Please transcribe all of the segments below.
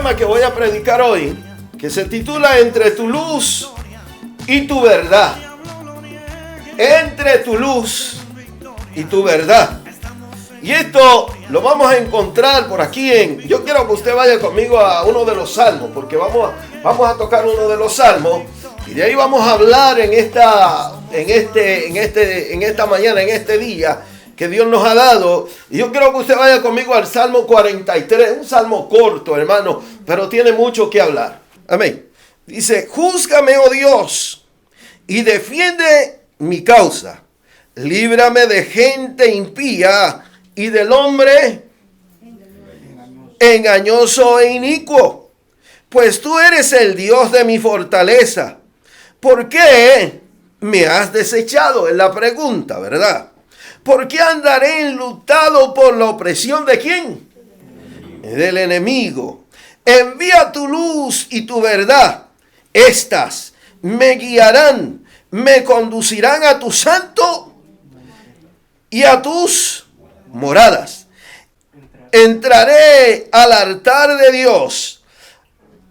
tema que voy a predicar hoy, que se titula Entre tu luz y tu verdad. Entre tu luz y tu verdad. Y esto lo vamos a encontrar por aquí yo quiero que usted vaya conmigo a uno de los salmos, porque vamos a tocar uno de los salmos, y de ahí vamos a hablar en esta mañana, en este día que Dios nos ha dado. Y yo quiero que usted vaya conmigo al Salmo 43, un salmo corto, hermano, pero tiene mucho que hablar. Amén. Dice: júzgame, oh Dios, y defiende mi causa. Líbrame de gente impía y del hombre engañoso e inicuo. Pues tú eres el Dios de mi fortaleza. ¿Por qué me has desechado? Es la pregunta, ¿verdad? ¿Por qué andaré enlutado por la opresión de quién? Del enemigo. Envía tu luz y tu verdad. Estas me guiarán, me conducirán a tu santo y a tus moradas. Entraré al altar de Dios,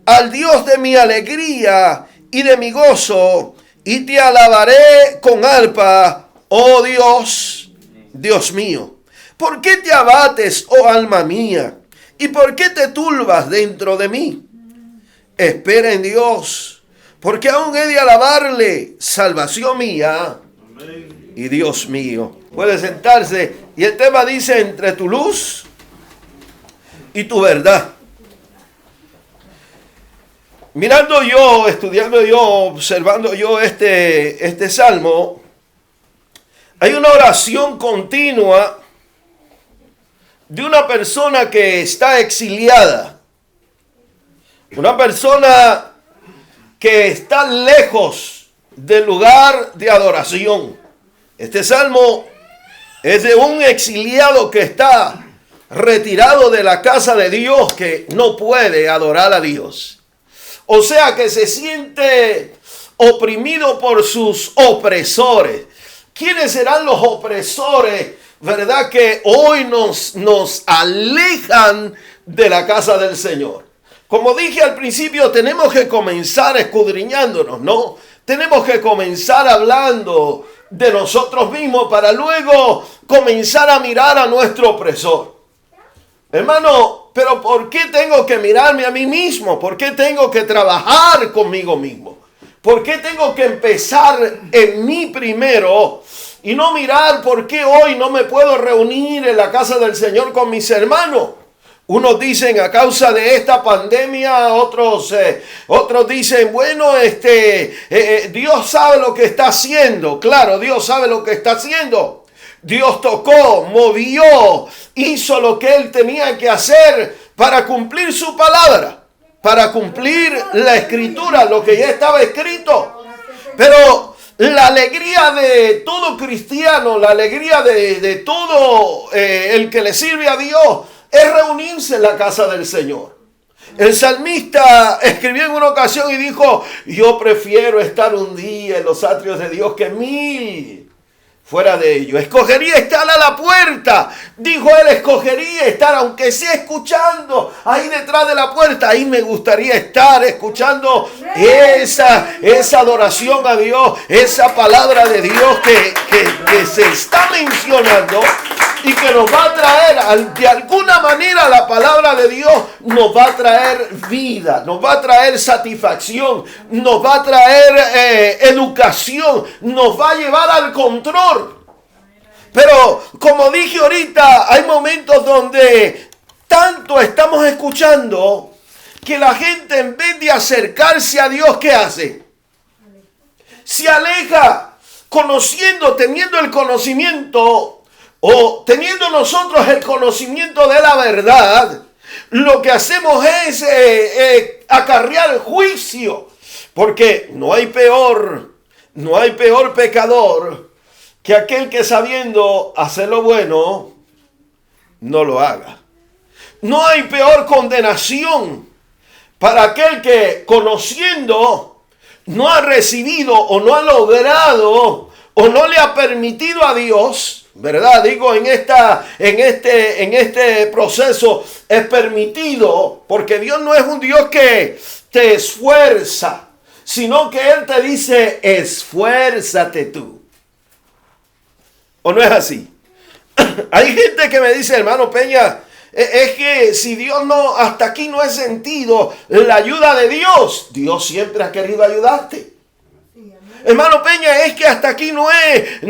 al Dios de mi alegría y de mi gozo, y te alabaré con arpa, oh Dios, Dios mío. ¿Por qué te abates, oh alma mía? ¿Y por qué te turbas dentro de mí? Espera en Dios, porque aún he de alabarle, salvación mía y Dios mío. Puede sentarse, y el tema dice: entre tu luz y tu verdad. Mirando yo, estudiando yo, observando yo este salmo, hay una oración continua de una persona que está exiliada. Una persona que está lejos del lugar de adoración. Este salmo es de un exiliado que está retirado de la casa de Dios, que no puede adorar a Dios. O sea que se siente oprimido por sus opresores. ¿Quiénes serán los opresores, verdad, que hoy nos alejan de la casa del Señor? Como dije al principio, tenemos que comenzar escudriñándonos, ¿no? Tenemos que comenzar hablando de nosotros mismos para luego comenzar a mirar a nuestro opresor. Hermano, pero ¿por qué tengo que mirarme a mí mismo? ¿Por qué tengo que trabajar conmigo mismo? ¿Por qué tengo que empezar en mí primero y no mirar por qué hoy no me puedo reunir en la casa del Señor con mis hermanos? Unos dicen a causa de esta pandemia, otros dicen, bueno, Dios sabe lo que está haciendo. Claro, Dios sabe lo que está haciendo. Dios tocó, movió, hizo lo que Él tenía que hacer para cumplir su palabra, para cumplir la escritura, lo que ya estaba escrito. Pero la alegría de todo cristiano, la alegría de todo el que le sirve a Dios, es reunirse en la casa del Señor. El salmista escribió en una ocasión y dijo: yo prefiero estar un día en los atrios de Dios que 1000 fuera de ello. Escogería estar a la puerta. Dijo él, escogería estar, aunque sea escuchando ahí detrás de la puerta. Ahí me gustaría estar escuchando esa adoración a Dios, esa palabra de Dios que se está mencionando y que nos va a traer, de alguna manera, la palabra de Dios nos va a traer vida, nos va a traer satisfacción, nos va a traer educación, nos va a llevar al control. Pero como dije ahorita, hay momentos donde tanto estamos escuchando que la gente, en vez de acercarse a Dios, ¿qué hace? Se aleja, teniendo el conocimiento, o teniendo nosotros el conocimiento de la verdad. Lo que hacemos es acarrear juicio, porque no hay peor pecador que aquel que, sabiendo hacer lo bueno, no lo haga. No hay peor condenación para aquel que, conociendo, no ha recibido o no ha logrado o no le ha permitido a Dios, ¿verdad? Digo, en este proceso es permitido, porque Dios no es un Dios que te esfuerza, sino que Él te dice, esfuérzate tú. ¿O no es así? Hay gente que me dice, hermano Peña, es que si Dios no, hasta aquí no he sentido la ayuda de Dios. Dios siempre ha querido ayudarte. Hermano Peña, es que hasta aquí no he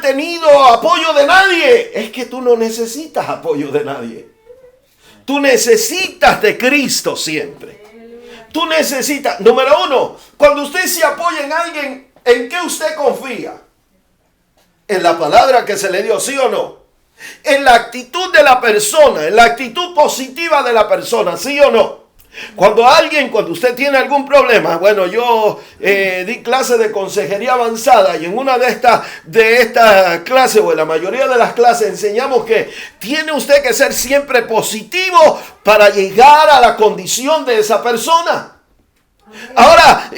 tenido apoyo de nadie. Es que tú no necesitas apoyo de nadie. Tú necesitas de Cristo siempre. Tú necesitas, número uno, cuando usted se apoya en alguien, ¿en qué usted confía? ¿En la palabra que se le dio, sí o no? En la actitud de la persona, en la actitud positiva de la persona, sí o no. Cuando usted tiene algún problema, bueno, yo di clases de consejería avanzada y en una de estas clases, o en la mayoría de las clases, enseñamos que tiene usted que ser siempre positivo para llegar a la condición de esa persona. Ahora,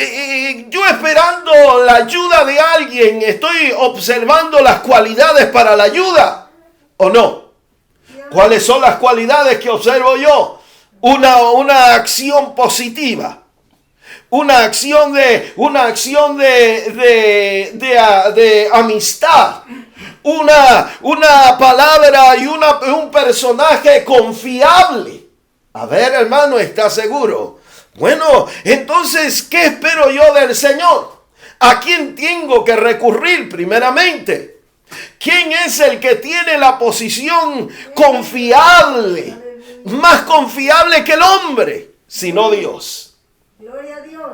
yo esperando la ayuda de alguien, estoy observando las cualidades para la ayuda, ¿o no? ¿Cuáles son las cualidades que observo yo? Una acción positiva, una acción de amistad, una palabra y un personaje confiable. A ver, hermano, ¿está seguro? Bueno, entonces, ¿qué espero yo del Señor? ¿A quién tengo que recurrir primeramente? ¿Quién es el que tiene la posición confiable? Más confiable que el hombre, sino Dios. Gloria a Dios.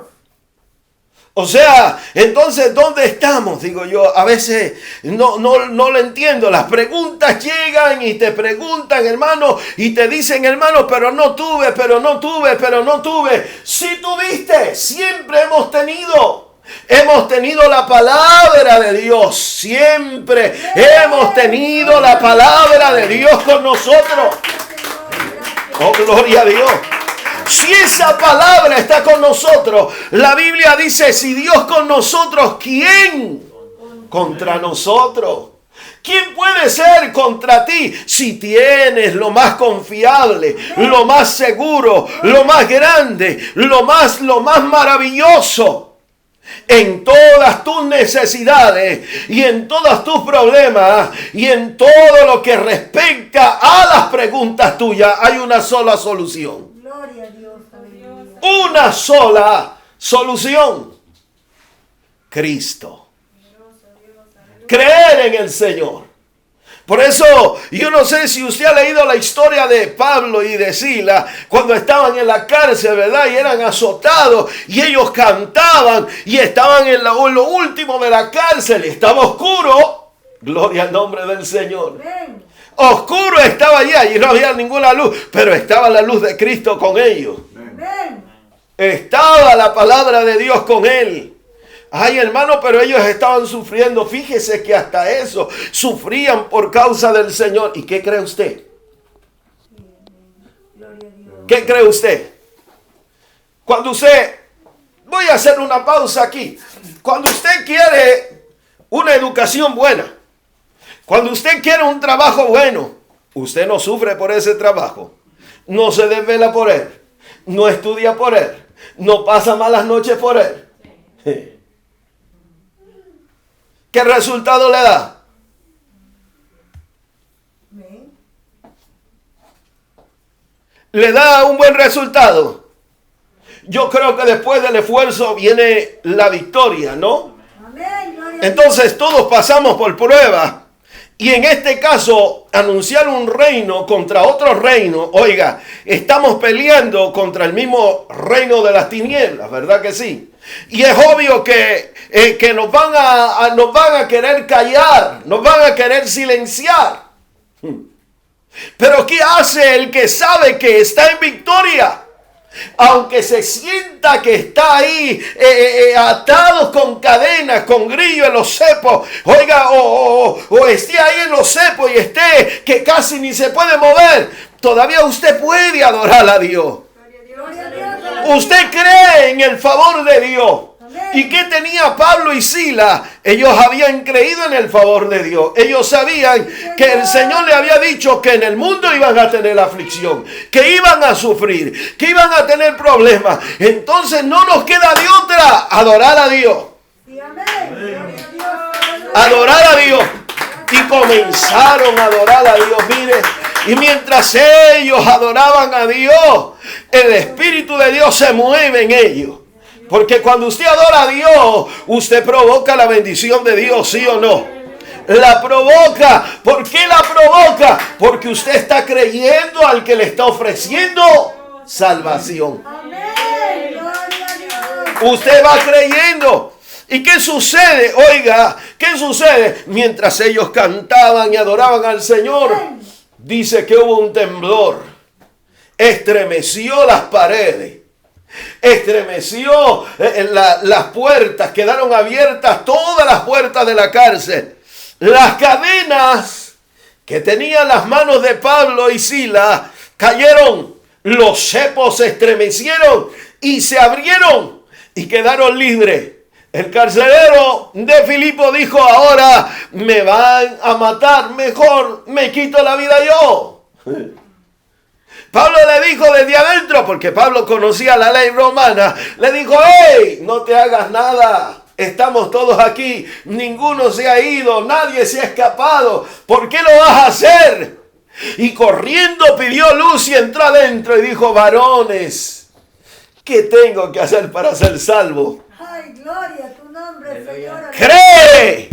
O sea, entonces, ¿dónde estamos? Digo yo, a veces no lo entiendo. Las preguntas llegan y te preguntan, hermano, y te dicen, hermano, pero no tuve. Sí tuviste, siempre hemos tenido la palabra de Dios. Siempre hemos tenido la palabra de Dios con nosotros. Oh, gloria a Dios. Si esa palabra está con nosotros, la Biblia dice, si Dios con nosotros, ¿quién contra nosotros? ¿Quién puede ser contra ti si tienes lo más confiable, lo más seguro, lo más grande, lo más maravilloso? En todas tus necesidades y en todos tus problemas y en todo lo que respecta a las preguntas tuyas, hay una sola solución. Gloria a Dios. Una sola solución. Cristo. Creer en el Señor. Por eso, yo no sé si usted ha leído la historia de Pablo y de Silas cuando estaban en la cárcel, ¿verdad? Y eran azotados y ellos cantaban y estaban en lo último de la cárcel. Estaba oscuro. Gloria al nombre del Señor. Amén. Oscuro estaba allá y no había ninguna luz, pero estaba la luz de Cristo con ellos. Amén. Estaba la palabra de Dios con él. Ay, hermano, pero ellos estaban sufriendo. Fíjese que hasta eso sufrían por causa del Señor. ¿Y qué cree usted? ¿Qué cree usted? Cuando usted, voy a hacer una pausa aquí. Cuando usted quiere una educación buena, cuando usted quiere un trabajo bueno, usted no sufre por ese trabajo. No se desvela por él. No estudia por él. No pasa malas noches por él. ¿Qué resultado le da? Le da un buen resultado. Yo creo que después del esfuerzo viene la victoria, ¿no? Entonces todos pasamos por pruebas. Y en este caso, anunciar un reino contra otro reino, oiga, estamos peleando contra el mismo reino de las tinieblas, ¿verdad que sí? Y es obvio que nos van a querer callar, nos van a querer silenciar. Pero ¿qué hace el que sabe que está en victoria? Aunque se sienta que está ahí atados con cadenas, con grillos en los cepos, oiga, o esté ahí en los cepos y esté que casi ni se puede mover, todavía usted puede adorar a Dios. Usted cree en el favor de Dios. ¿Y qué tenía Pablo y Silas? Ellos habían creído en el favor de Dios. Ellos sabían que el Señor le había dicho que en el mundo iban a tener aflicción, que iban a sufrir, que iban a tener problemas. Entonces no nos queda de otra, adorar a Dios. Sí, amén. Gloria a Dios. Adorar a Dios. Y comenzaron a adorar a Dios. Mire, y mientras ellos adoraban a Dios, el Espíritu de Dios se mueve en ellos. Porque cuando usted adora a Dios, usted provoca la bendición de Dios, ¿sí o no? La provoca. ¿Por qué la provoca? Porque usted está creyendo al que le está ofreciendo salvación. Amén. Gloria a Dios. Usted va creyendo. ¿Y qué sucede? Oiga, ¿qué sucede? Mientras ellos cantaban y adoraban al Señor, dice que hubo un temblor. Estremeció las paredes. Estremeció las puertas. Quedaron abiertas todas las puertas de la cárcel. Las cadenas que tenían las manos de Pablo y Silas cayeron. Los cepos se estremecieron y se abrieron y quedaron libres. El carcelero de Filipo dijo: ahora me van a matar, mejor me quito la vida yo. Pablo le dijo desde adentro, porque Pablo conocía la ley romana, le dijo: hey, no te hagas nada, estamos todos aquí, ninguno se ha ido, nadie se ha escapado, ¿por qué lo vas a hacer? Y corriendo pidió luz y entró adentro y dijo: varones, ¿qué tengo que hacer para ser salvo? Ay, gloria a tu nombre, Señor. ¡Cree!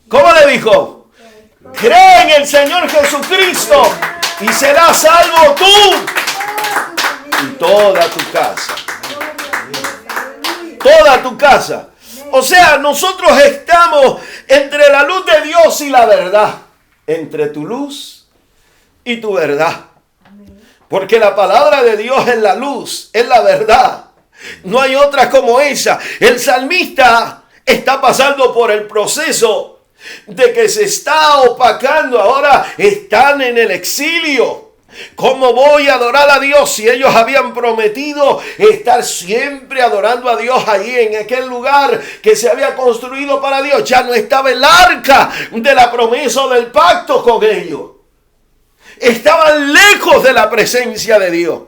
¿Cómo le dijo? Cree en el Señor Jesucristo y serás salvo tú y toda tu casa. Toda tu casa. O sea, nosotros estamos entre la luz de Dios y la verdad. Entre tu luz y tu verdad. Porque la palabra de Dios es la luz, es la verdad. No hay otra como esa. El salmista está pasando por el proceso de que se está opacando. Ahora están en el exilio. ¿Cómo voy a adorar a Dios si ellos habían prometido estar siempre adorando a Dios allí en aquel lugar que se había construido para Dios? Ya no estaba el arca de la promesa del pacto con ellos. Estaban lejos de la presencia de Dios.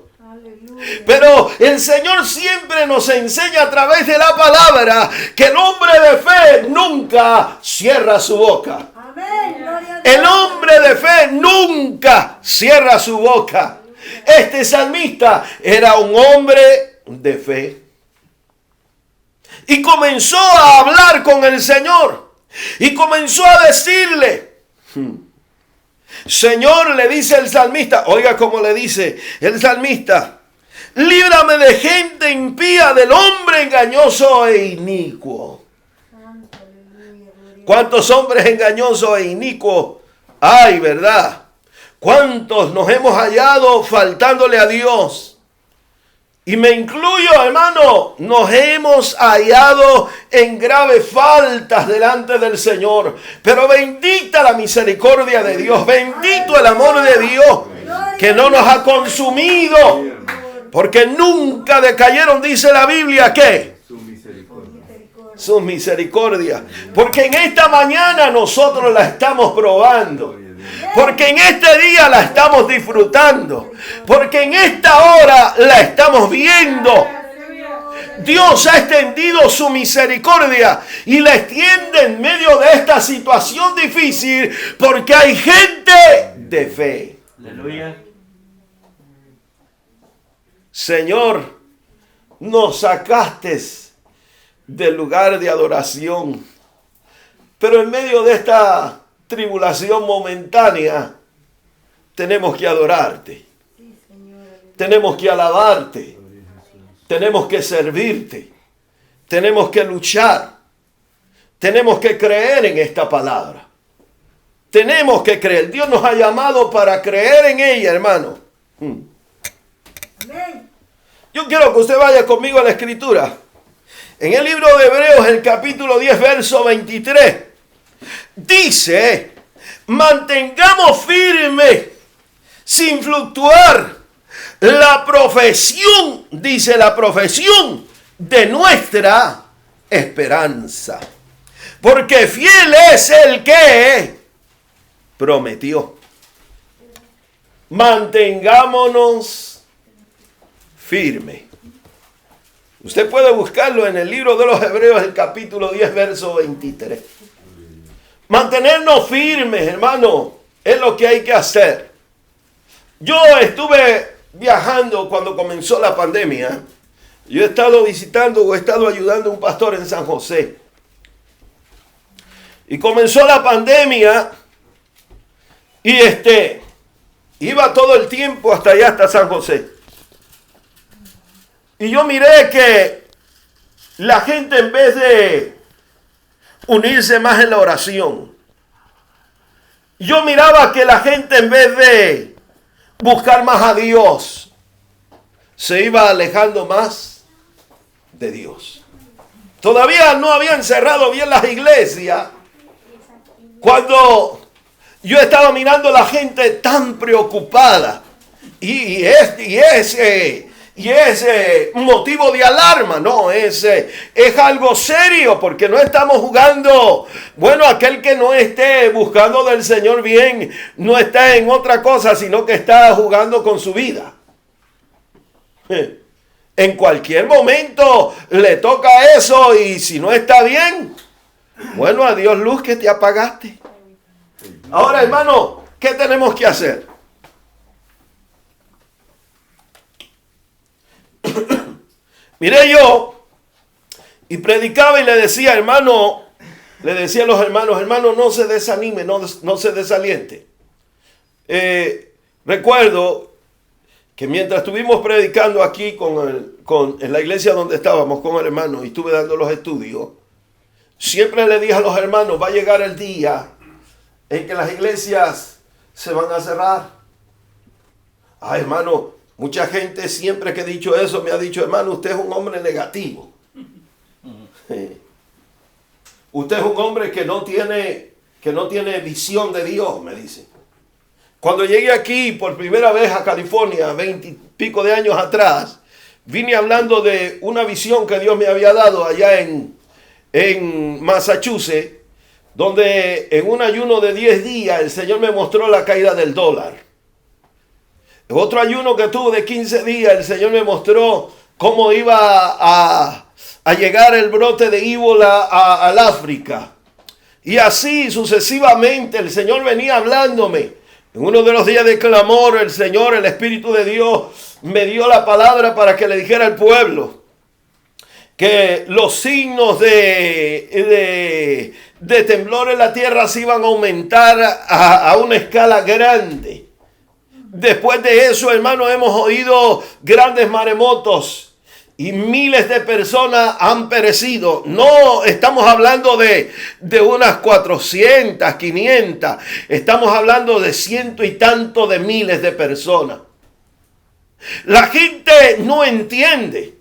Pero el Señor siempre nos enseña a través de la palabra que el hombre de fe nunca cierra su boca. Amén, gloria a Dios. El hombre de fe nunca cierra su boca. Este salmista era un hombre de fe. Y comenzó a hablar con el Señor. Y comenzó a decirle: Señor, le dice el salmista, oiga cómo le dice el salmista: líbrame de gente impía, del hombre engañoso e inicuo. ¿Cuántos hombres engañosos e inicuos hay, verdad? ¿Cuántos nos hemos hallado faltándole a Dios? Y me incluyo, hermano, nos hemos hallado en graves faltas delante del Señor. Pero bendita la misericordia de Dios, bendito el amor de Dios, que no nos ha consumido. Porque nunca decayeron, dice la Biblia, ¿qué? Su misericordia. Porque en esta mañana nosotros la estamos probando. Porque en este día la estamos disfrutando. Porque en esta hora la estamos viendo. Dios ha extendido su misericordia y la extiende en medio de esta situación difícil, porque hay gente de fe. Aleluya. Señor, nos sacaste del lugar de adoración, pero en medio de esta tribulación momentánea tenemos que adorarte, tenemos que alabarte, tenemos que servirte, tenemos que luchar, tenemos que creer en esta palabra, tenemos que creer. Dios nos ha llamado para creer en ella, hermano. Yo quiero que usted vaya conmigo a la Escritura. En el libro de Hebreos, el capítulo 10, verso 23, dice: mantengamos firme, sin fluctuar, la profesión, dice, la profesión de nuestra esperanza. Porque fiel es el que prometió. Mantengámonos firmes. Usted puede buscarlo en el libro de los Hebreos, el capítulo 10, verso 23. Mantenernos firmes, hermano, es lo que hay que hacer. Yo estuve viajando cuando comenzó la pandemia. Yo he estado visitando o he estado ayudando a un pastor en San José. Y comenzó la pandemia y iba todo el tiempo hasta allá, hasta San José. Y yo miré que la gente, en vez de unirse más en la oración, yo miraba que la gente, en vez de buscar más a Dios, se iba alejando más de Dios. Todavía no habían cerrado bien las iglesias cuando yo estaba mirando a la gente tan preocupada. Y es motivo de alarma, ¿no? Es algo serio, porque no estamos jugando. Bueno, aquel que no esté buscando del Señor bien, no está en otra cosa, sino que está jugando con su vida. En cualquier momento le toca eso, y si no está bien, bueno, adiós luz que te apagaste. Ahora, hermano, ¿qué tenemos que hacer? Miré yo y predicaba y le decía a los hermanos, no se desanime, no se desaliente. Recuerdo que mientras estuvimos predicando aquí en la iglesia donde estábamos con el hermano y estuve dando los estudios, siempre le dije a los hermanos, va a llegar el día en que las iglesias se van a cerrar. Ay, hermano, mucha gente siempre que he dicho eso me ha dicho, hermano, usted es un hombre negativo. Usted es un hombre que no tiene visión de Dios, me dice. Cuando llegué aquí por primera vez a California, 20 y pico de años atrás, vine hablando de una visión que Dios me había dado allá en Massachusetts, donde en un ayuno de 10 días el Señor me mostró la caída del dólar. En otro ayuno que tuve de 15 días, el Señor me mostró cómo iba a llegar el brote de ébola al África. Y así sucesivamente el Señor venía hablándome. En uno de los días de clamor, el Señor, el Espíritu de Dios, me dio la palabra para que le dijera al pueblo que los signos de temblor en la tierra se iban a aumentar a una escala grande. Después de eso, hermanos, hemos oído grandes maremotos y miles de personas han perecido. No estamos hablando de unas 400, 500. Estamos hablando de ciento y tanto de miles de personas. La gente no entiende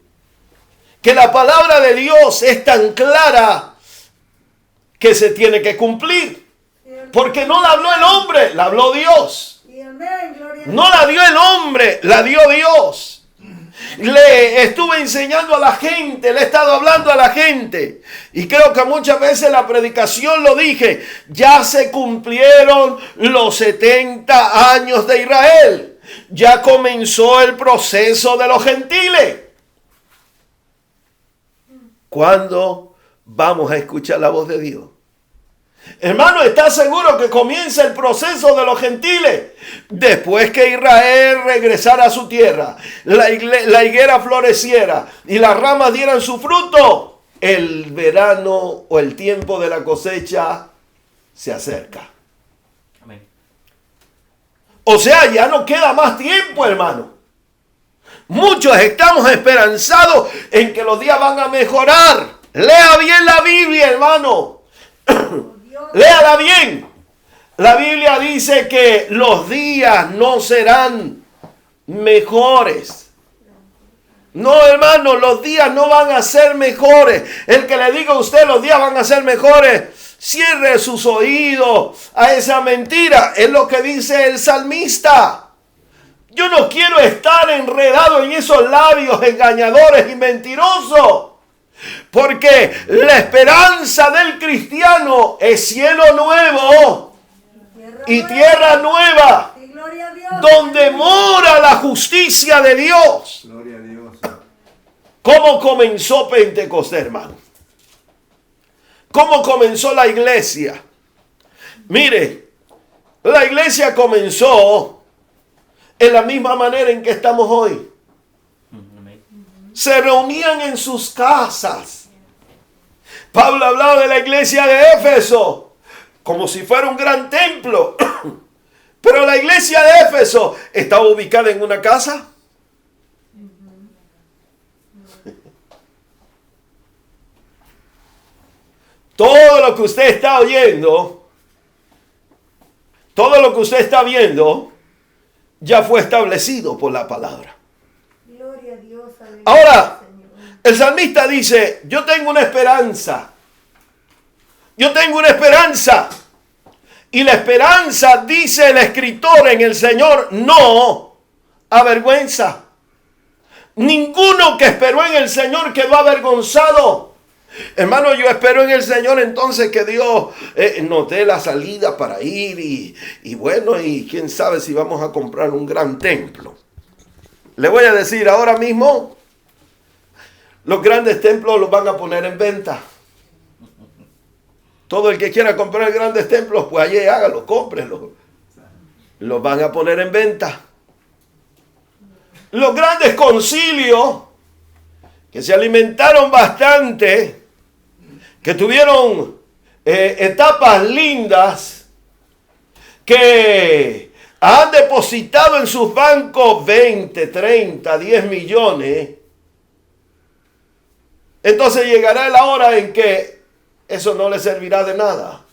que la palabra de Dios es tan clara que se tiene que cumplir. Porque no la habló el hombre, la habló Dios. No la dio el hombre, la dio Dios. Le estuve enseñando a la gente, le he estado hablando a la gente. Y creo que muchas veces en la predicación lo dije. Ya se cumplieron los 70 años de Israel. Ya comenzó el proceso de los gentiles. ¿Cuándo vamos a escuchar la voz de Dios? Hermano, ¿estás seguro que comienza el proceso de los gentiles? Después que Israel regresara a su tierra, la higuera floreciera y las ramas dieran su fruto, el verano o el tiempo de la cosecha se acerca. Amén. O sea, ya no queda más tiempo, hermano. Muchos estamos esperanzados en que los días van a mejorar. Lea bien la Biblia, hermano. Léala bien. La Biblia dice que los días no serán mejores. No, hermano, los días no van a ser mejores. El que le diga a usted los días van a ser mejores, cierre sus oídos a esa mentira. Es lo que dice el salmista. Yo no quiero estar enredado en esos labios engañadores y mentirosos. Porque la esperanza del cristiano es cielo nuevo y tierra nueva, Y gloria a Dios. donde mora la justicia de Dios. Gloria a Dios. ¿Cómo comenzó Pentecostés, hermano? ¿Cómo comenzó la iglesia? Mire, la iglesia comenzó en la misma manera en que estamos hoy. Se reunían en sus casas. Pablo hablaba de la iglesia de Éfeso como si fuera un gran templo. Pero la iglesia de Éfeso estaba ubicada en una casa. Todo lo que usted está oyendo, todo lo que usted está viendo, ya fue establecido por la palabra. Gloria a Dios. Aleluya, Ahora, Señor. el salmista dice, yo tengo una esperanza. Yo tengo una esperanza. Y la esperanza, dice el escritor en el Señor, no avergüenza. Ninguno que esperó en el Señor quedó avergonzado. Hermano, yo espero en el Señor entonces que Dios nos dé la salida para ir y bueno, y quién sabe si vamos a comprar un gran templo. Le voy a decir ahora mismo, los grandes templos los van a poner en venta. Todo el que quiera comprar grandes templos, pues allí hágalo, cómprelo. Los van a poner en venta. Los grandes concilios, que se alimentaron bastante, que tuvieron etapas lindas, que han depositado en sus bancos 20, 30, 10 millones, entonces llegará la hora en que eso no le servirá de nada.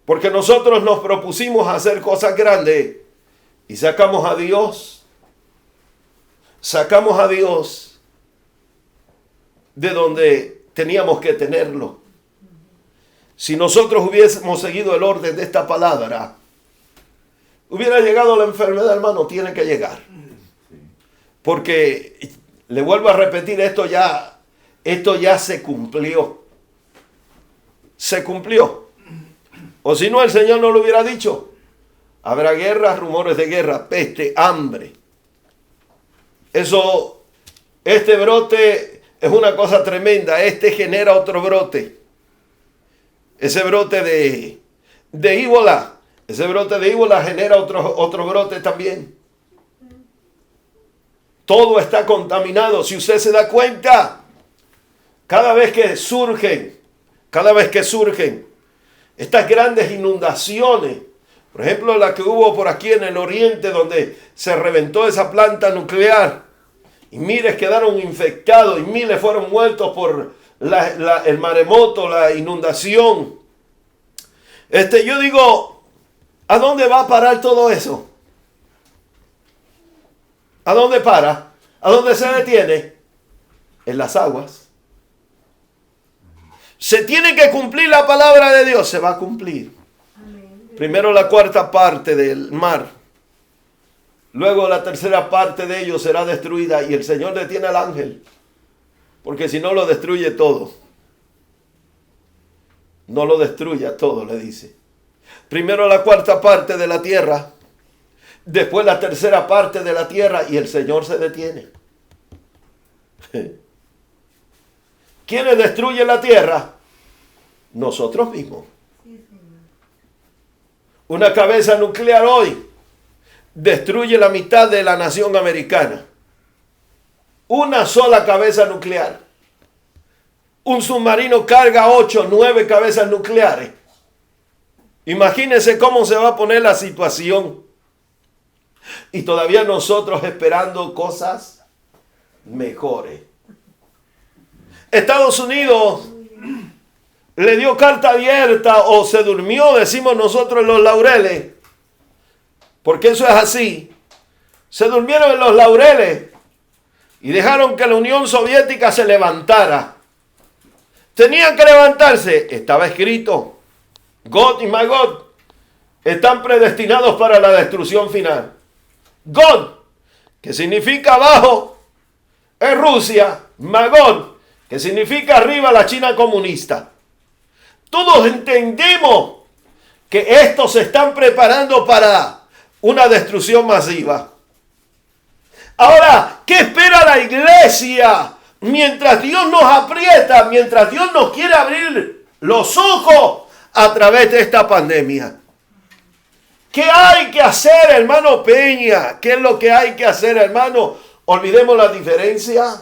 Porque nosotros nos propusimos hacer cosas grandes y sacamos a Dios de donde teníamos que tenerlo. Si nosotros hubiésemos seguido el orden de esta palabra, hubiera llegado la enfermedad, hermano, tiene que llegar. Porque, le vuelvo a repetir, esto ya se cumplió. Se cumplió. O si no, el Señor no lo hubiera dicho. Habrá guerras, rumores de guerra, peste, hambre. Este brote es una cosa tremenda. Este genera otro brote. Ese brote de ébola. Ese brote de ébola genera otro brote también. Todo está contaminado. Si usted se da cuenta, cada vez que surgen estas grandes inundaciones, por ejemplo, la que hubo por aquí en el oriente, donde se reventó esa planta nuclear, y miles quedaron infectados, y miles fueron muertos por el maremoto, la inundación. Yo digo, ¿a dónde va a parar todo eso? ¿A dónde para? ¿A dónde se detiene? En las aguas. Se tiene que cumplir la palabra de Dios, se va a cumplir. Amén. Primero la cuarta parte del mar. Luego la tercera parte de ellos será destruida y el Señor detiene al ángel. Porque si no lo destruye todo. No lo destruya todo, le dice. Primero la cuarta parte de la tierra. Después la tercera parte de la tierra y el Señor se detiene. ¿Quiénes destruyen la tierra? Nosotros mismos. Sí, Señor. Una cabeza nuclear hoy destruye la mitad de la nación americana. Una sola cabeza nuclear. Un submarino carga 8, 9 cabezas nucleares. Imagínense cómo se va a poner la situación. Y todavía nosotros esperando cosas mejores. Estados Unidos le dio carta abierta o se durmió, decimos nosotros, en los laureles. Porque eso es así. Se durmieron en los laureles y dejaron que la Unión Soviética se levantara. Tenían que levantarse. Estaba escrito. God y Magog están predestinados para la destrucción final. God, que significa abajo, es Rusia. Magón, que significa arriba la China comunista. Todos entendemos que estos se están preparando para una destrucción masiva. Ahora, ¿qué espera la iglesia mientras Dios nos aprieta, mientras Dios nos quiere abrir los ojos a través de esta pandemia? ¿Qué hay que hacer, hermano Peña? ¿Qué es lo que hay que hacer, hermano? Olvidemos la diferencia.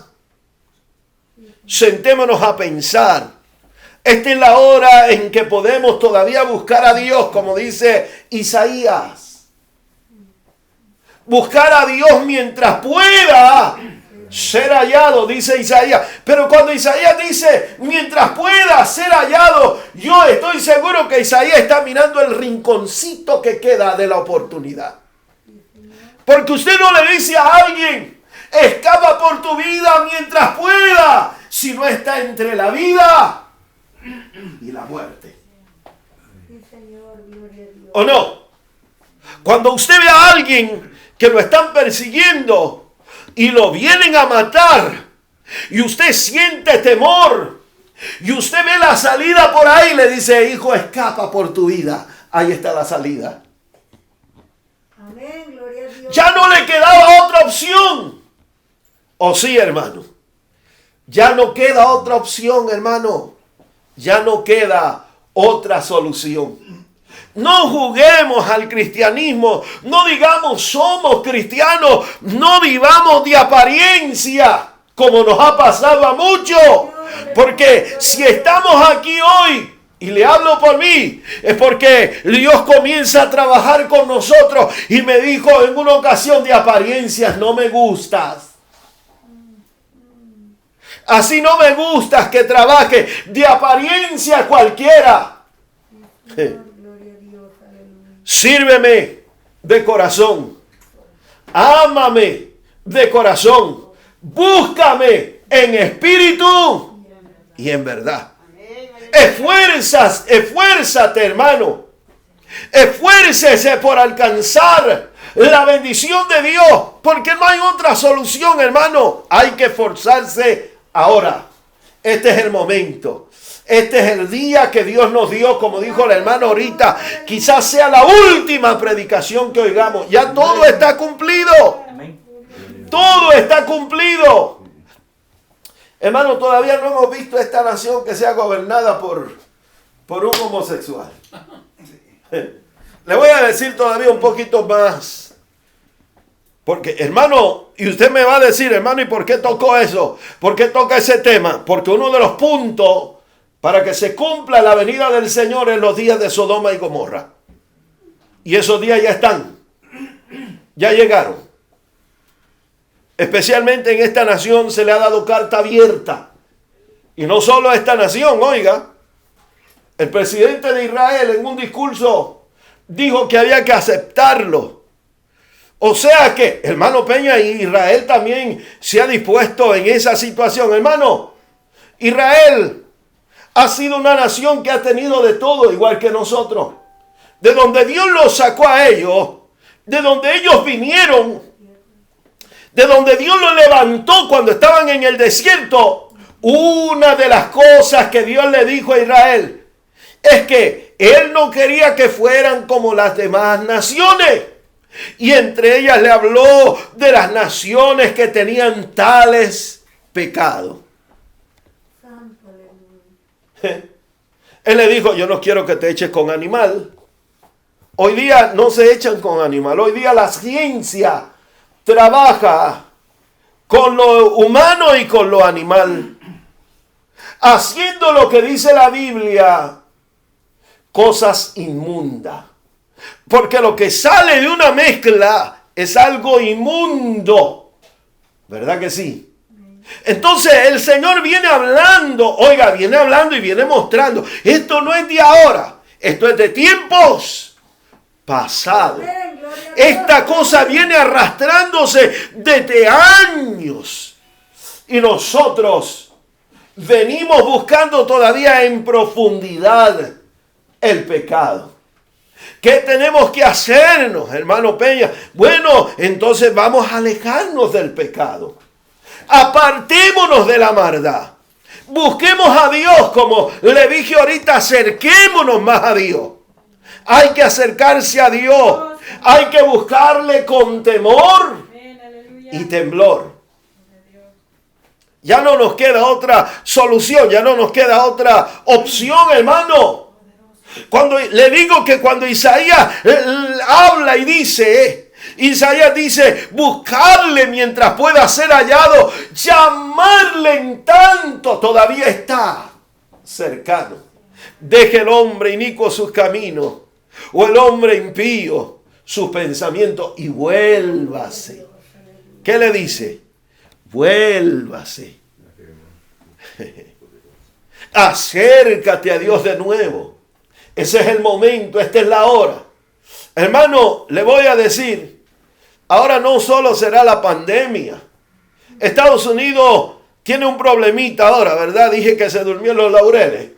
Sentémonos a pensar. Esta es la hora en que podemos todavía buscar a Dios, como dice Isaías. Buscar a Dios mientras pueda ser hallado, dice Isaías. Pero cuando Isaías dice, mientras pueda ser hallado, yo estoy seguro que Isaías está mirando el rinconcito que queda de la oportunidad. Porque usted no le dice a alguien, escapa por tu vida mientras pueda, si no está entre la vida y la muerte. Sí, Señor, gloria a Dios. ¿O no? Cuando usted ve a alguien que lo están persiguiendo y lo vienen a matar, y usted siente temor, y usted ve la salida por ahí, le dice, hijo, escapa por tu vida. Ahí está la salida. Amén, gloria a Dios. Ya no le quedaba otra opción. ¿O sí, hermano? Ya no queda otra opción, hermano. Ya no queda otra solución. No juguemos al cristianismo. No digamos somos cristianos. No vivamos de apariencia, como nos ha pasado a muchos. Porque si estamos aquí hoy, y le hablo por mí, es porque Dios comienza a trabajar con nosotros. Y me dijo en una ocasión, de apariencias no me gustas. Así no me gustas que trabaje de apariencia cualquiera. Señor, gloria a Dios, aleluya. Sírveme de corazón. Ámame de corazón. Búscame en espíritu y en verdad. Esfuérzate, hermano. Esfuércese por alcanzar la bendición de Dios. Porque no hay otra solución, hermano. Hay que esforzarse ahora. Este es el momento. Este es el día que Dios nos dio, como dijo la hermana ahorita. Quizás sea la última predicación que oigamos. Ya todo está cumplido. Todo está cumplido. Hermano, todavía no hemos visto esta nación que sea gobernada por un homosexual. Le voy a decir todavía un poquito más. Porque, hermano, y usted me va a decir, hermano, ¿y por qué tocó eso? ¿Por qué toca ese tema? Porque uno de los puntos para que se cumpla la venida del Señor en los días de Sodoma y Gomorra. Y esos días ya están. Ya llegaron. Especialmente en esta nación se le ha dado carta abierta. Y no solo a esta nación, oiga. El presidente de Israel en un discurso dijo que había que aceptarlo. O sea que, hermano Peña, Israel también se ha dispuesto en esa situación. Hermano, Israel ha sido una nación que ha tenido de todo, igual que nosotros. De donde Dios los sacó a ellos, de donde ellos vinieron, de donde Dios los levantó cuando estaban en el desierto. Una de las cosas que Dios le dijo a Israel es que Él no quería que fueran como las demás naciones. Y entre ellas le habló de las naciones que tenían tales pecados. Santo, aleluya. Él le dijo, yo no quiero que te eches con animal. Hoy día no se echan con animal. Hoy día la ciencia trabaja con lo humano y con lo animal. Haciendo lo que dice la Biblia, cosas inmundas. Porque lo que sale de una mezcla es algo inmundo. ¿Verdad que sí? Entonces el Señor viene hablando, oiga, viene hablando y viene mostrando. Esto no es de ahora, esto es de tiempos pasados. Amén, gloria a Dios. Esta cosa viene arrastrándose desde años. Y nosotros venimos buscando todavía en profundidad el pecado. ¿Qué tenemos que hacernos, hermano Peña? Bueno, entonces vamos a alejarnos del pecado. Apartémonos de la maldad. Busquemos a Dios, como le dije ahorita, acerquémonos más a Dios. Hay que acercarse a Dios. Hay que buscarle con temor y temblor. Ya no nos queda otra solución, ya no nos queda otra opción, hermano. Cuando le digo que cuando Isaías habla y dice, Isaías dice, buscarle mientras pueda ser hallado, llamarle en tanto todavía está cercano. Deje el hombre inicuo sus caminos, o el hombre impío sus pensamientos, y vuélvase. ¿Qué le dice? Vuélvase. Acércate a Dios de nuevo. Ese es el momento, esta es la hora. Hermano, le voy a decir, ahora no solo será la pandemia. Estados Unidos tiene un problemita ahora, ¿verdad? Dije que se durmió en los laureles.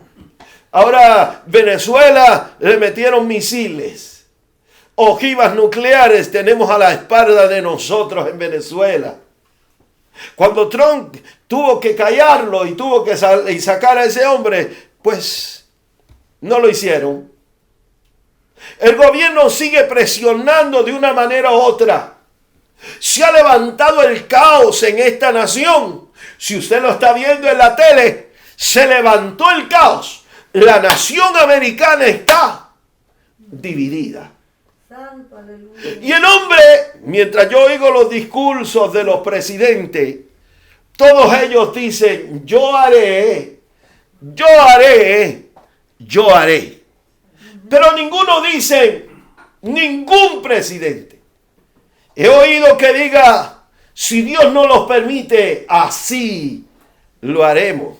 Ahora Venezuela le metieron misiles. Ojivas nucleares tenemos a la espalda de nosotros en Venezuela. Cuando Trump tuvo que callarlo y tuvo que sacar a ese hombre, pues no lo hicieron. El gobierno sigue presionando de una manera u otra. Se ha levantado el caos en esta nación. Si usted lo está viendo en la tele, se levantó el caos. La nación americana está dividida. Santo, aleluya. Y el hombre, mientras yo oigo los discursos de los presidentes, todos ellos dicen, yo haré, yo haré, yo haré. Pero ninguno dice, ningún presidente. He oído que diga, si Dios no los permite, así lo haremos.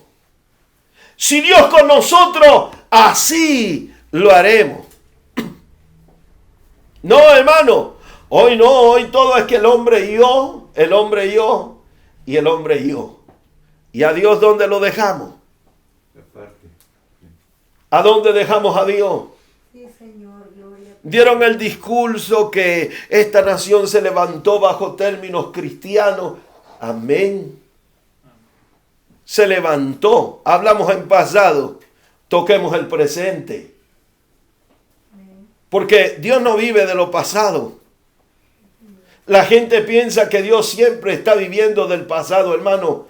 Si Dios con nosotros, así lo haremos. No, hermano, hoy no, hoy todo es que el hombre y yo, el hombre y yo, y el hombre y yo. ¿Y a Dios dónde lo dejamos? ¿A dónde dejamos a Dios? Sí, Señor, gloria. Dieron el discurso que esta nación se levantó bajo términos cristianos. Amén. Se levantó. Hablamos en pasado. Toquemos el presente. Porque Dios no vive de lo pasado. La gente piensa que Dios siempre está viviendo del pasado, hermano.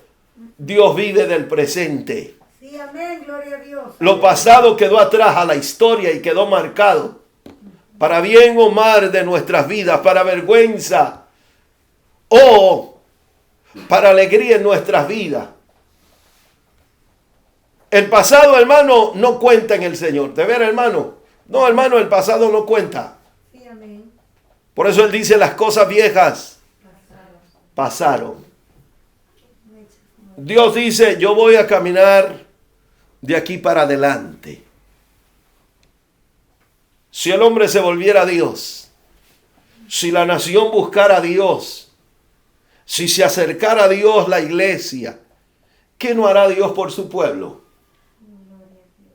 Dios vive del presente. Sí, amén, gloria a Dios. Lo pasado quedó atrás a la historia y quedó marcado. Para bien o mal de nuestras vidas, para vergüenza o para alegría en nuestras vidas. El pasado, hermano, no cuenta en el Señor. ¿De ver, hermano? No, hermano, el pasado no cuenta. Sí, amén. Por eso Él dice, las cosas viejas pasaron. Dios dice, yo voy a caminar de aquí para adelante. Si el hombre se volviera a Dios, si la nación buscara a Dios, si se acercara a Dios la iglesia, ¿qué no hará Dios por su pueblo?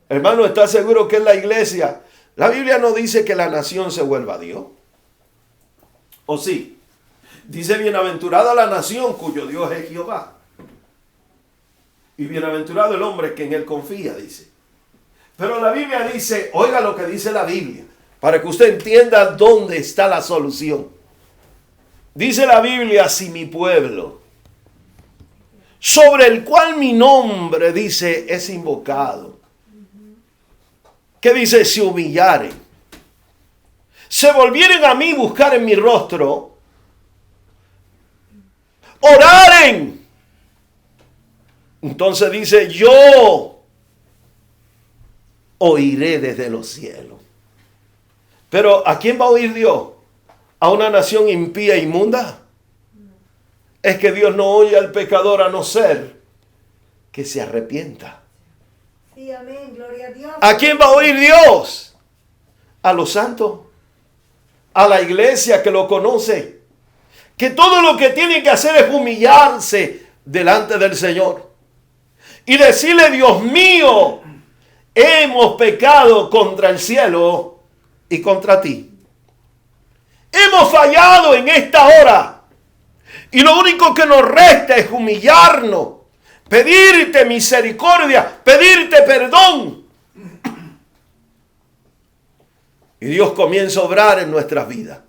Hermano, ¿está seguro que es la iglesia? La Biblia no dice que la nación se vuelva a Dios. ¿O sí? Dice, bienaventurada la nación cuyo Dios es Jehová. Y bienaventurado el hombre que en él confía, dice. Pero la Biblia dice, oiga lo que dice la Biblia, para que usted entienda dónde está la solución. Dice la Biblia, si mi pueblo, sobre el cual mi nombre, dice, es invocado. ¿Qué dice? Se humillaren, se volvieren a mí, buscar en mi rostro, oraren. Entonces dice, yo oiré desde los cielos. Pero ¿a quién va a oír Dios? ¿A una nación impía e inmunda? Es que Dios no oye al pecador a no ser que se arrepienta. Sí, amén, gloria a Dios. ¿A quién va a oír Dios? A los santos, a la iglesia que lo conoce, que todo lo que tiene que hacer es humillarse delante del Señor y decirle, Dios mío, hemos pecado contra el cielo y contra ti. Hemos fallado en esta hora. Y lo único que nos resta es humillarnos, pedirte misericordia, pedirte perdón. Y Dios comienza a obrar en nuestras vidas.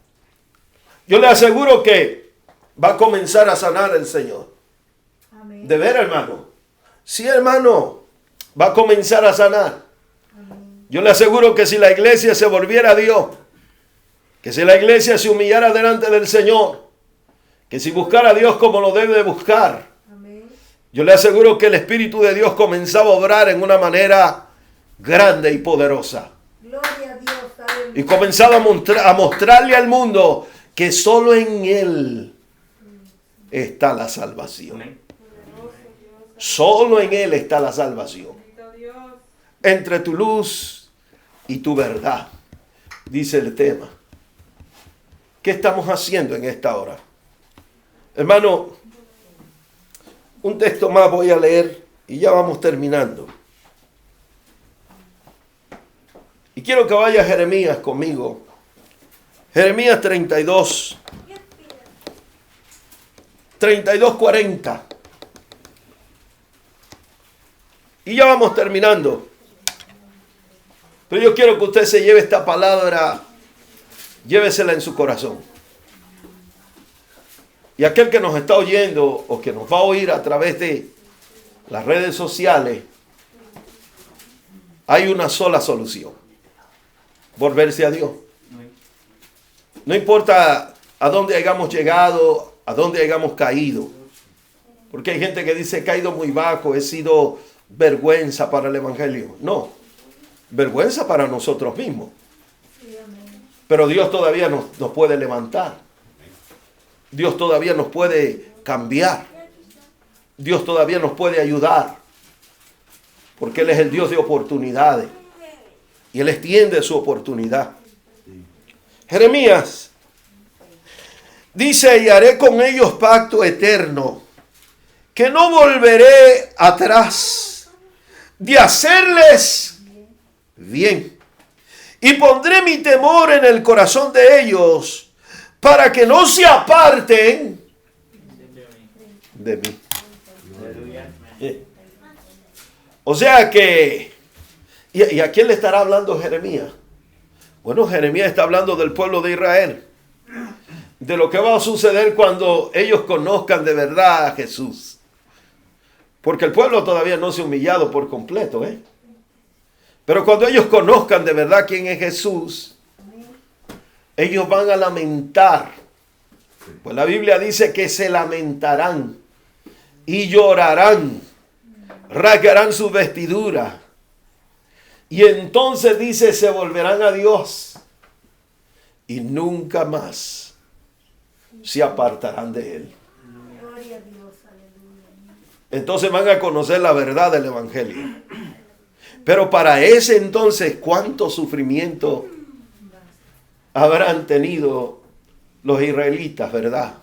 Yo le aseguro que va a comenzar a sanar el Señor. Amén. De ver, hermano. Sí, hermano, va a comenzar a sanar. Amén. Yo le aseguro que si la iglesia se volviera a Dios, que si la iglesia se humillara delante del Señor, que si buscara a Dios como lo debe de buscar, Amén. yo le aseguro que el Espíritu de Dios comenzaba a obrar en una manera grande y poderosa. Gloria a Dios. Aleluya. Y comenzaba a mostrarle al mundo que solo en Él está la salvación. Solo en Él está la salvación. Entre tu luz y tu verdad, dice el tema. ¿Qué estamos haciendo en esta hora? Hermano, un texto más voy a leer y ya vamos terminando. Y quiero que vaya Jeremías conmigo. Jeremías 32, 40. Y ya vamos terminando. Pero yo quiero que usted se lleve esta palabra, llévesela en su corazón. Y aquel que nos está oyendo o que nos va a oír a través de las redes sociales, hay una sola solución: volverse a Dios. No importa a dónde hayamos llegado, a dónde hayamos caído. Porque hay gente que dice: he caído muy bajo, he sido vergüenza para el Evangelio. No, vergüenza para nosotros mismos. Pero Dios todavía nos puede levantar. Dios todavía nos puede cambiar. Dios todavía nos puede ayudar. Porque Él es el Dios de oportunidades. Y Él extiende su oportunidad. Jeremías dice: y haré con ellos pacto eterno, que no volveré atrás de hacerles bien. Y pondré mi temor en el corazón de ellos, para que no se aparten de mí. O sea que, ¿y a quién le estará hablando Jeremías? Bueno, Jeremías está hablando del pueblo de Israel, de lo que va a suceder cuando ellos conozcan de verdad a Jesús. Porque el pueblo todavía no se ha humillado por completo, ¿eh? Pero cuando ellos conozcan de verdad quién es Jesús, ellos van a lamentar. Pues la Biblia dice que se lamentarán y llorarán, rasgarán sus vestiduras. Y entonces dice: se volverán a Dios y nunca más se apartarán de Él. Gloria a Dios. Aleluya. Entonces van a conocer la verdad del Evangelio. Pero para ese entonces, ¿cuánto sufrimiento habrán tenido los israelitas, verdad?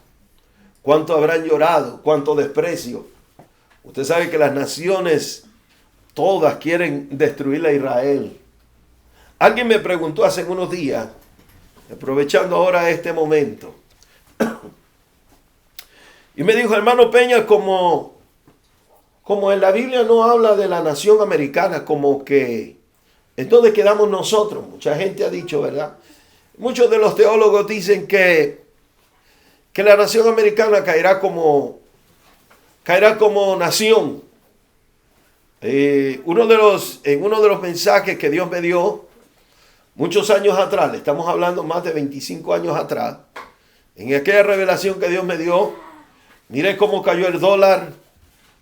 ¿Cuánto habrán llorado? ¿Cuánto desprecio? Usted sabe que las naciones todas quieren destruir a Israel. Alguien me preguntó hace unos días, aprovechando ahora este momento, y me dijo: hermano Peña, como en la Biblia no habla de la nación americana, como que entonces quedamos nosotros. Mucha gente ha dicho, ¿verdad? Muchos de los teólogos dicen que la nación americana caerá como nación. En uno de los mensajes que Dios me dio muchos años atrás, le estamos hablando más de 25 años atrás, en aquella revelación que Dios me dio, miré cómo cayó el dólar,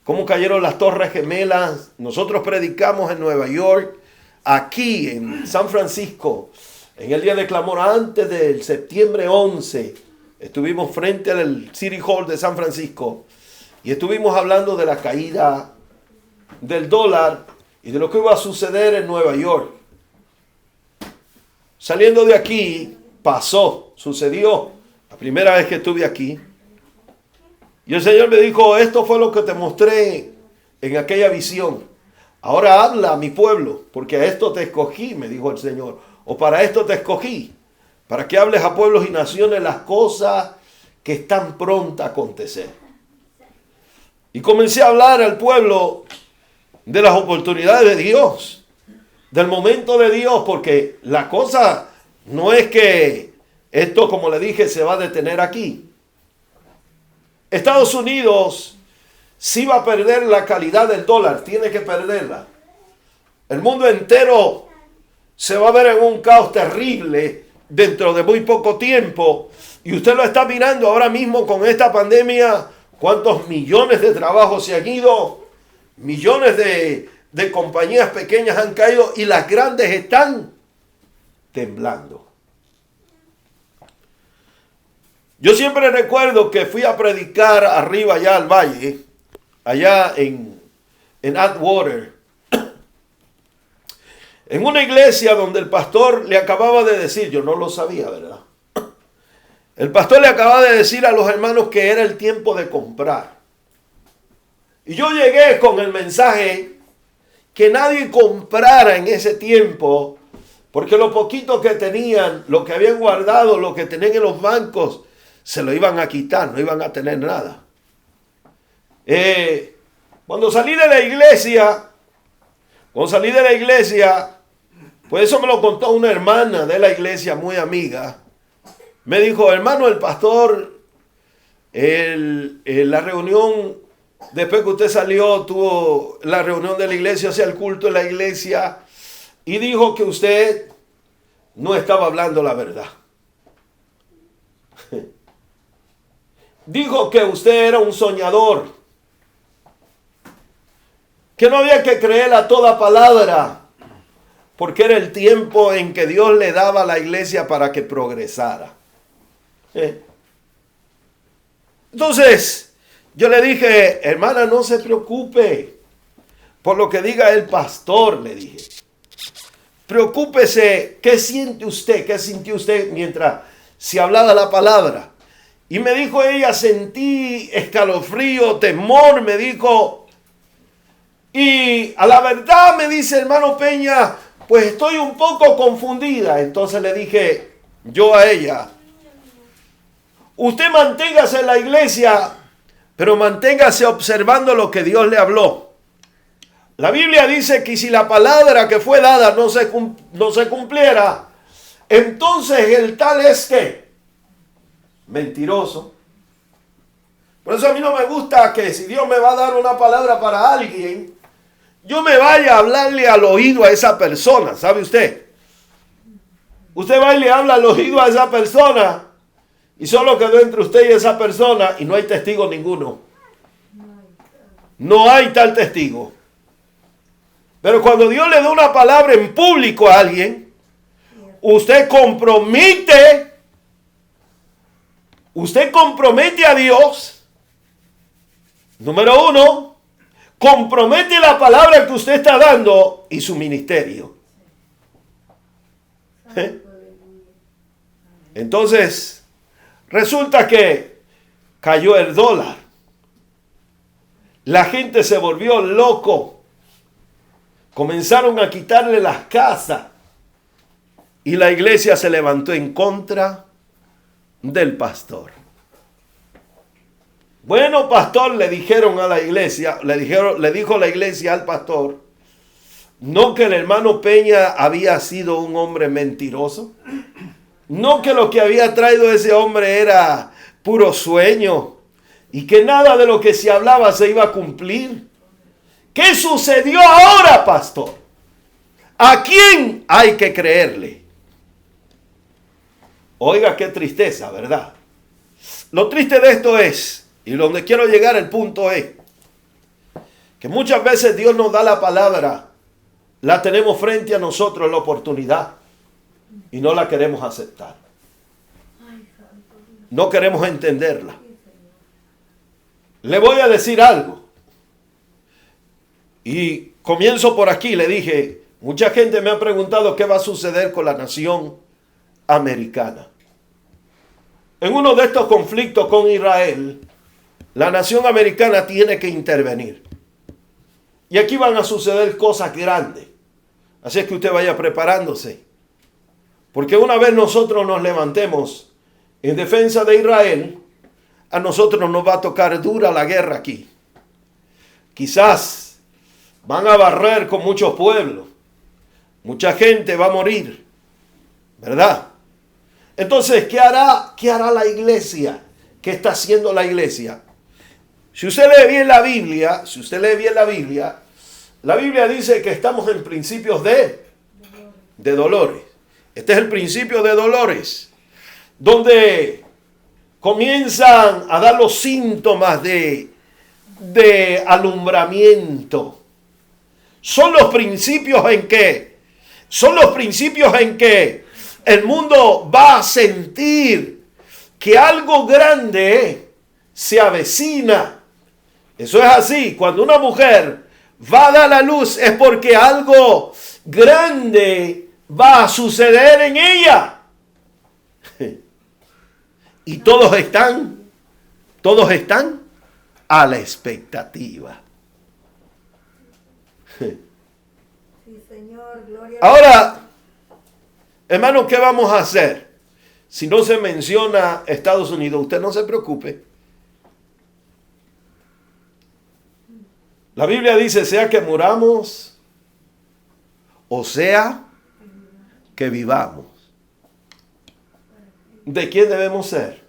cómo cayeron las torres gemelas. Nosotros predicamos en Nueva York, aquí en San Francisco, en el día de clamor antes del septiembre 11, estuvimos frente al City Hall de San Francisco y estuvimos hablando de la caída del dólar y de lo que iba a suceder en Nueva York. Saliendo de aquí, sucedió la primera vez que estuve aquí. Y el Señor me dijo: esto fue lo que te mostré en aquella visión. Ahora habla a mi pueblo, porque a esto te escogí, me dijo el Señor. O para esto te escogí, para que hables a pueblos y naciones las cosas que están prontas a acontecer. Y comencé a hablar al pueblo de las oportunidades de Dios, del momento de Dios, porque la cosa no es que esto, como le dije, se va a detener aquí. Estados Unidos sí va a perder la calidad del dólar, tiene que perderla. El mundo entero se va a ver en un caos terrible dentro de muy poco tiempo. Y usted lo está mirando ahora mismo con esta pandemia, cuántos millones de trabajos se han ido, millones de compañías pequeñas han caído y las grandes están temblando. Yo siempre recuerdo que fui a predicar arriba allá al valle, allá en Atwater, en una iglesia donde el pastor le acababa de decir, yo no lo sabía, ¿verdad? El pastor le acababa de decir a los hermanos que era el tiempo de comprar. Y yo llegué con el mensaje que nadie comprara en ese tiempo, porque lo poquito que tenían, lo que habían guardado, lo que tenían en los bancos, se lo iban a quitar, no iban a tener nada. Cuando salí de la iglesia, pues eso me lo contó una hermana de la iglesia muy amiga. Me dijo, hermano, el pastor, la reunión, después que usted salió, tuvo la reunión de la iglesia, o sea, el culto de la iglesia, y dijo que usted no estaba hablando la verdad. Dijo que usted era un soñador, que no había que creer a toda palabra, porque era el tiempo en que Dios le daba a la iglesia para que progresara. Entonces, yo le dije, hermana, no se preocupe por lo que diga el pastor, le dije. Preocúpese, ¿qué siente usted? ¿Qué sintió usted mientras se hablaba la palabra? Y me dijo ella, sentí escalofrío, temor, me dijo. Y a la verdad, me dice hermano Peña, pues estoy un poco confundida. Entonces le dije yo a ella, usted manténgase en la iglesia, pero manténgase observando lo que Dios le habló. La Biblia dice que si la palabra que fue dada no se cumpliera, entonces el tal es que mentiroso. Por eso a mí no me gusta que si Dios me va a dar una palabra para alguien, yo me vaya a hablarle al oído a esa persona, ¿sabe usted? Usted va y le habla al oído a esa persona y solo quedó entre usted y esa persona y no hay testigo ninguno. No hay tal testigo. Pero cuando Dios le da una palabra en público a alguien, usted compromete a Dios. Número uno, compromete la palabra que usted está dando y su ministerio. Entonces, resulta que cayó el dólar. La gente se volvió loco. Comenzaron a quitarle las casas. Y la iglesia se levantó en contra del pastor. Bueno, pastor, le dijeron a la iglesia, le dijo la iglesia al pastor, no que el hermano Peña había sido un hombre mentiroso, no que lo que había traído ese hombre era puro sueño y que nada de lo que se hablaba se iba a cumplir. ¿Qué sucedió ahora, pastor? ¿A quién hay que creerle? Oiga, qué tristeza, ¿verdad? Lo triste de esto es, y donde quiero llegar el punto es, que muchas veces Dios nos da la palabra, la tenemos frente a nosotros la oportunidad y no la queremos aceptar. No queremos entenderla. Le voy a decir algo. Y comienzo por aquí, le dije, mucha gente me ha preguntado qué va a suceder con la nación americana. En uno de estos conflictos con Israel, la nación americana tiene que intervenir. Y aquí van a suceder cosas grandes. Así es que usted vaya preparándose. Porque una vez nosotros nos levantemos en defensa de Israel, a nosotros nos va a tocar dura la guerra aquí. Quizás van a barrer con muchos pueblos. Mucha gente va a morir, ¿verdad? Entonces, ¿qué hará la iglesia? ¿Qué está haciendo la iglesia? Si usted lee bien la Biblia, la Biblia dice que estamos en principios de dolores. Este es el principio de dolores, donde comienzan a dar los síntomas de alumbramiento. Son los principios en que el mundo va a sentir que algo grande se avecina. Eso es así. Cuando una mujer va a dar a luz es porque algo grande va a suceder en ella. Y todos están a la expectativa. Sí, Señor, gloria Ahora, hermano, ¿qué vamos a hacer? Si no se menciona Estados Unidos, usted no se preocupe. La Biblia dice, sea que muramos o sea que vivamos. ¿De quién debemos ser?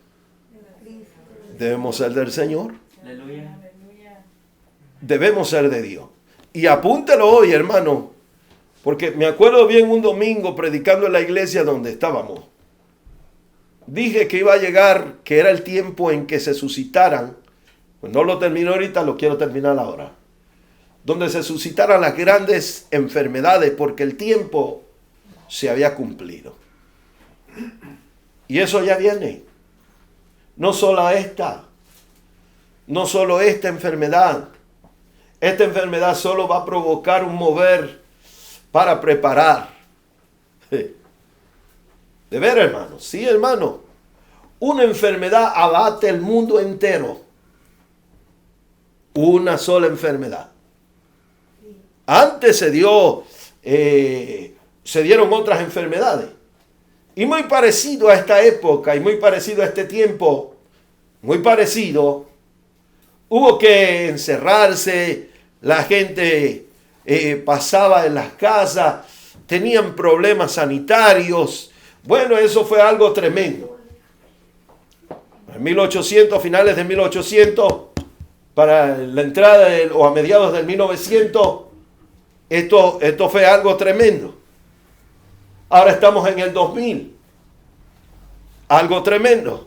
Debemos ser del Señor. Aleluya. Debemos ser de Dios. Y apúntelo hoy, hermano, porque me acuerdo bien un domingo predicando en la iglesia donde estábamos. Dije que iba a llegar, que era el tiempo en que se suscitaran, pues no lo termino ahorita, lo quiero terminar ahora, donde se suscitaran las grandes enfermedades, porque el tiempo se había cumplido. Y eso ya viene. No solo esta enfermedad. Esta enfermedad solo va a provocar un mover para preparar. De ver, hermano. Sí, hermano. Una enfermedad abate el mundo entero. Una sola enfermedad. Antes se dieron otras enfermedades. Y muy parecido a esta época y muy parecido a este tiempo, muy parecido, hubo que encerrarse, la gente pasaba en las casas, tenían problemas sanitarios. Bueno, eso fue algo tremendo. En 1800, finales de 1800, para la entrada o a mediados del 1900, esto fue algo tremendo. Ahora estamos en el 2000. Algo tremendo.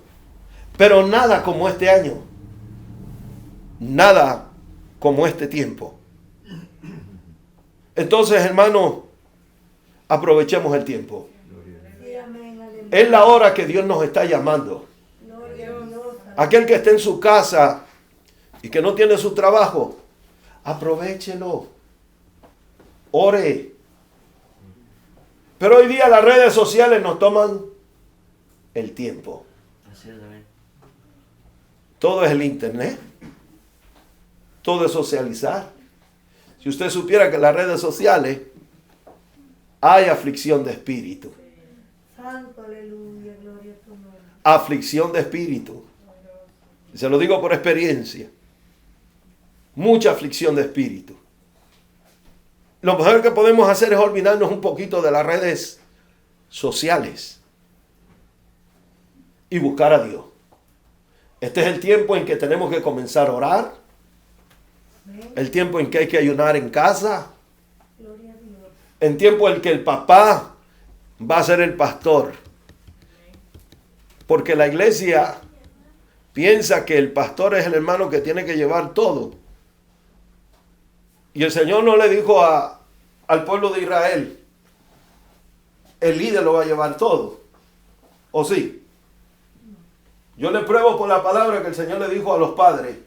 Pero nada como este año. Nada como este tiempo. Entonces, hermano, aprovechemos el tiempo. Sí, amén, aleluya. Es la hora que Dios nos está llamando. Gloria a Dios. Aquel que esté en su casa y que no tiene su trabajo, aprovéchelo. Ore. Pero hoy día las redes sociales nos toman el tiempo. Así es, amén. Todo es el internet. Todo es socializar. Si usted supiera que en las redes sociales hay aflicción de espíritu. Santo, aleluya, gloria a tu nombre. Aflicción de espíritu. Y se lo digo por experiencia. Mucha aflicción de espíritu. Lo mejor que podemos hacer es olvidarnos un poquito de las redes sociales y buscar a Dios. Este es el tiempo en que tenemos que comenzar a orar. Amén. El tiempo en que hay que ayunar en casa. Gloria a Dios. El tiempo en que el papá va a ser el pastor. Porque la iglesia piensa que el pastor es el hermano que tiene que llevar todo. Y el Señor no le dijo al pueblo de Israel, el líder lo va a llevar todo. ¿O sí? Yo le pruebo por la palabra que el Señor le dijo a los padres.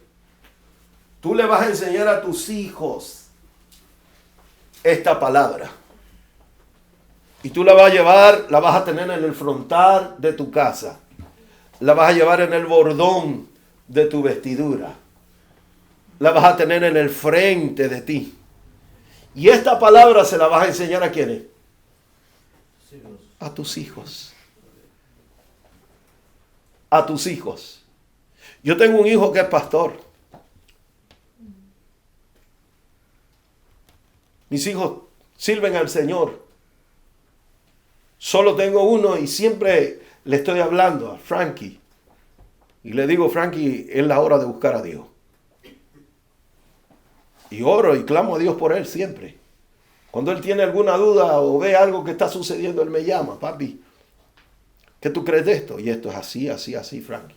Tú le vas a enseñar a tus hijos esta palabra. Y tú la vas a llevar, la vas a tener en el frontal de tu casa. La vas a llevar en el bordón de tu vestidura. La vas a tener en el frente de ti. Y esta palabra se la vas a enseñar ¿a quiénes? A tus hijos. A tus hijos. Yo tengo un hijo que es pastor. Mis hijos sirven al Señor. Solo tengo uno y siempre le estoy hablando a Frankie. Y le digo, Frankie, es la hora de buscar a Dios. Y oro y clamo a Dios por él siempre. Cuando él tiene alguna duda o ve algo que está sucediendo, él me llama, papi, ¿qué tú crees de esto? Y esto es así, así, así, Frankie.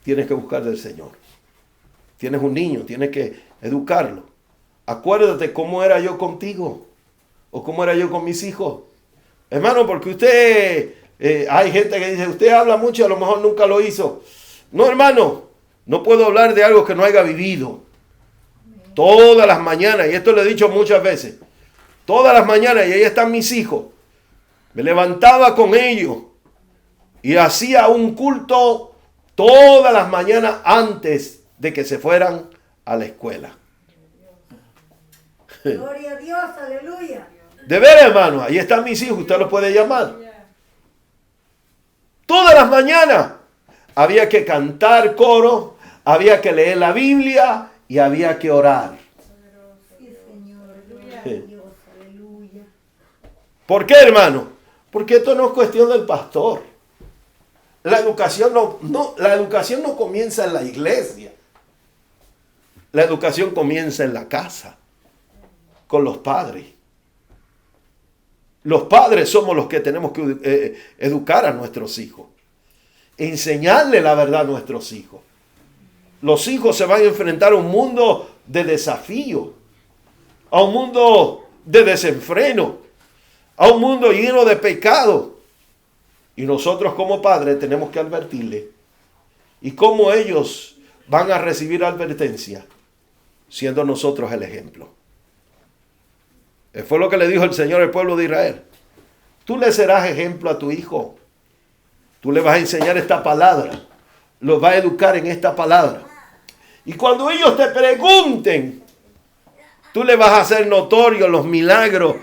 Tienes que buscar del Señor. Tienes un niño, tienes que educarlo. Acuérdate cómo era yo contigo o cómo era yo con mis hijos. Hermano, porque usted, hay gente que dice, usted habla mucho y a lo mejor nunca lo hizo. No, hermano, no puedo hablar de algo que no haya vivido. Todas las mañanas, y esto lo he dicho muchas veces, todas las mañanas, y ahí están mis hijos, me levantaba con ellos y hacía un culto todas las mañanas antes de que se fueran a la escuela. Gloria a Dios, aleluya. De ver, hermano, ahí están mis hijos, usted los puede llamar. Todas las mañanas había que cantar coro, había que leer la Biblia y había que orar. Sí, Señor, gloria a Dios, aleluya. ¿Por qué, hermano? Porque esto no es cuestión del pastor. La educación no comienza en la iglesia. La educación comienza en la casa, con los padres. Los padres somos los que tenemos que educar a nuestros hijos, enseñarle la verdad a nuestros hijos. Los hijos se van a enfrentar a un mundo de desafío, a un mundo de desenfreno, a un mundo lleno de pecado. Y nosotros como padres tenemos que advertirle. ¿Y cómo ellos van a recibir advertencia? Siendo nosotros el ejemplo. Fue lo que le dijo el Señor al pueblo de Israel. Tú le serás ejemplo a tu hijo. Tú le vas a enseñar esta palabra. Los vas a educar en esta palabra. Y cuando ellos te pregunten, tú le vas a hacer notorio los milagros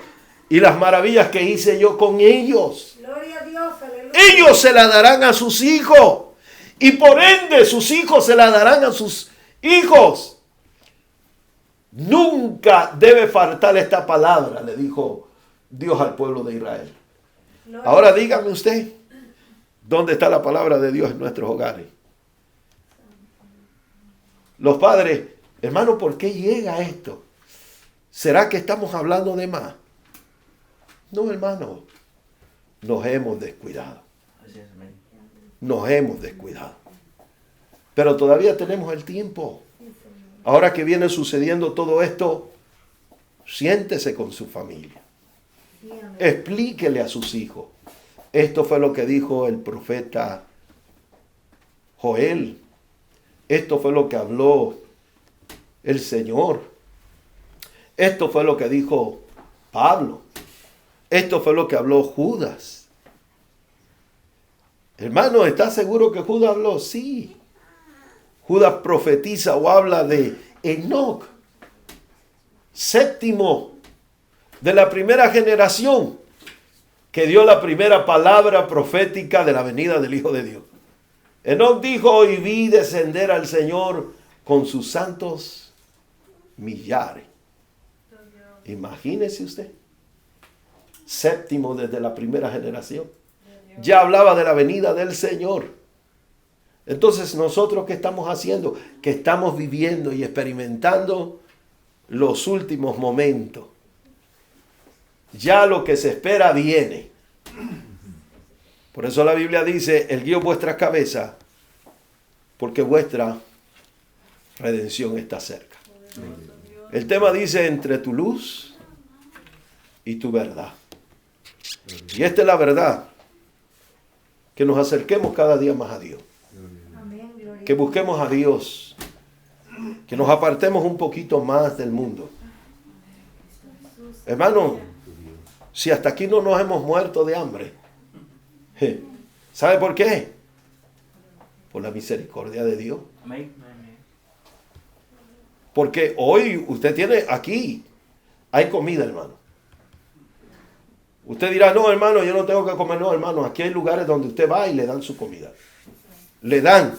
y las maravillas que hice yo con ellos. Gloria a Dios, aleluya. Ellos se la darán a sus hijos. Y por ende sus hijos se la darán a sus hijos. Nunca debe faltar esta palabra, le dijo Dios al pueblo de Israel. Ahora dígame usted, ¿dónde está la palabra de Dios en nuestros hogares? Los padres, hermano, ¿por qué llega esto? ¿Será que estamos hablando de más? No, hermano, nos hemos descuidado. Nos hemos descuidado. Pero todavía tenemos el tiempo. Ahora que viene sucediendo todo esto, siéntese con su familia. Explíquele a sus hijos. Esto fue lo que dijo el profeta Joel. Esto fue lo que habló el Señor. Esto fue lo que dijo Pablo. Esto fue lo que habló Judas. Hermano, ¿estás seguro que Judas habló? Sí. Judas profetiza o habla de Enoc, séptimo de la primera generación, que dio la primera palabra profética de la venida del Hijo de Dios. Enoc dijo, y vi descender al Señor con sus santos millares. Imagínese usted. Séptimo desde la primera generación. Ya hablaba de la venida del Señor. Entonces, ¿nosotros qué estamos haciendo? Que estamos viviendo y experimentando los últimos momentos. Ya lo que se espera viene. Por eso la Biblia dice, erguid vuestras cabezas, porque vuestra redención está cerca. El tema dice, entre tu luz y tu verdad. Y esta es la verdad, que nos acerquemos cada día más a Dios. Que busquemos a Dios, que nos apartemos un poquito más del mundo. Hermano, si hasta aquí no nos hemos muerto de hambre, ¿sabe por qué? Por la misericordia de Dios. Porque hoy usted tiene aquí, hay comida, hermano. Usted dirá, no, hermano, yo no tengo que comer. No, hermano, aquí hay lugares donde usted va y le dan su comida. Le dan.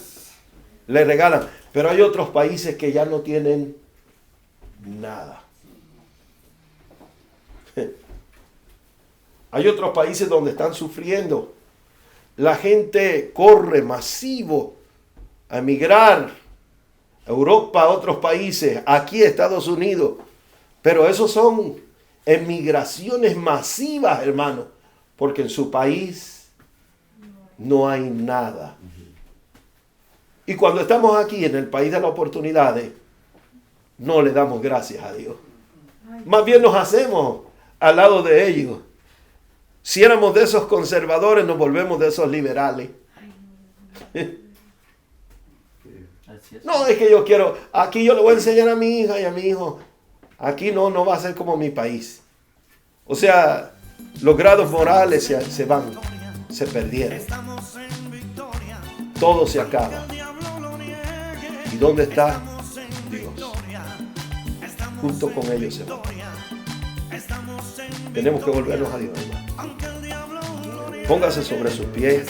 le regalan. Pero hay otros países que ya no tienen nada. Hay otros países donde están sufriendo. La gente corre masivo a emigrar a Europa, a otros países, aquí a Estados Unidos. Pero esos son emigraciones masivas, hermano, porque en su país no hay nada. Y cuando estamos aquí en el país de las oportunidades, no le damos gracias a Dios. Más bien nos hacemos al lado de ellos. Si éramos de esos conservadores, nos volvemos de esos liberales. No, es que yo quiero, aquí yo le voy a enseñar a mi hija y a mi hijo. Aquí no va a ser como mi país. O sea, los grados morales se van, se perdieron. Todo se acaba. ¿Y dónde está Dios? Junto con ellos se va. Tenemos que volvernos a Dios, hermano. Póngase sobre sus pies.